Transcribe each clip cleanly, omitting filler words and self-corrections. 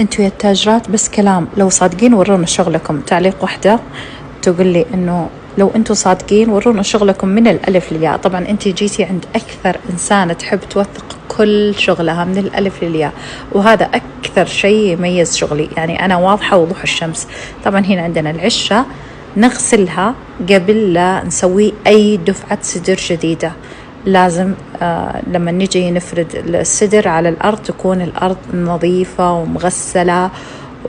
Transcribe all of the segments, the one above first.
انتوا يا التاجرات بس كلام، لو صادقين ورونا شغلكم. تعليق واحدة تقول لي انه لو انتوا صادقين ورونا شغلكم من الالف للياء. طبعا انت جيتي عند اكثر انسانة تحب توثق كل شغلها من الالف للياء، وهذا اكثر شيء يميز شغلي. يعني انا واضحة وضوح الشمس. طبعا هنا عندنا العشة نغسلها قبل لا نسوي اي دفعة صدر جديدة. لازم لما نجي نفرد الصدر على الأرض تكون الأرض نظيفة ومغسلة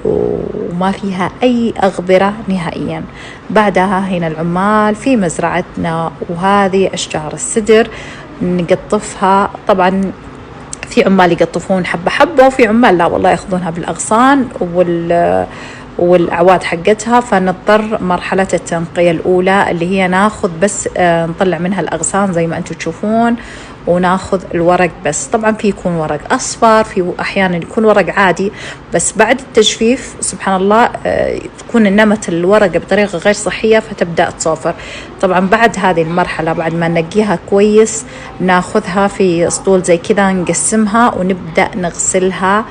وما فيها أي أغبرة نهائيا. بعدها هنا العمال في مزرعتنا، وهذه أشجار الصدر نقطفها. طبعا في عمال يقطفون حبة حبة، وفي عمال لا والله يأخذونها بالأغصان والأعواد حقتها. فنضطر مرحلة التنقية الأولى اللي هي ناخذ بس نطلع منها الأغصان زي ما أنتم تشوفون، وناخذ الورق بس. طبعا في يكون ورق أصفر، في أحيانا يكون ورق عادي، بس بعد التجفيف سبحان الله تكون نمت الورقة بطريقة غير صحية فتبدأ تصوفر. طبعا بعد هذه المرحلة بعد ما ننقيها كويس ناخذها في اسطول زي كذا، نقسمها ونبدأ نغسلها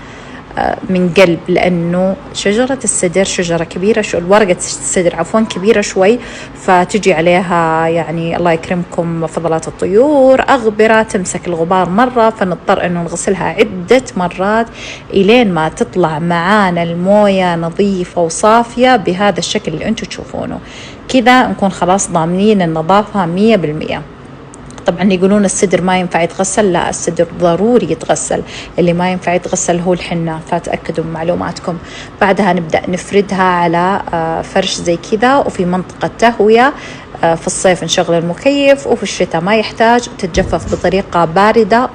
من قلب، لأنه شجرة السدر شجرة كبيرة، ورقة السدر عفوا كبيرة شوي، فتجي عليها يعني الله يكرمكم فضلات الطيور، أغبرة تمسك الغبار مرة، فنضطر أنه نغسلها عدة مرات إلين ما تطلع معانا الموية نظيفة وصافية بهذا الشكل اللي أنتم تشوفونه. كذا نكون خلاص ضامنين النظافة 100%. طبعا يقولون الصدر ما ينفع يتغسل، لا الصدر ضروري يتغسل، اللي ما ينفع يتغسل هو الحنة، فتأكدوا من معلوماتكم. بعدها نبدأ نفردها على فرش زي كذا، وفي منطقة تهوية. في الصيف نشغل المكيف، وفي الشتاء ما يحتاج، تتجفف بطريقة باردة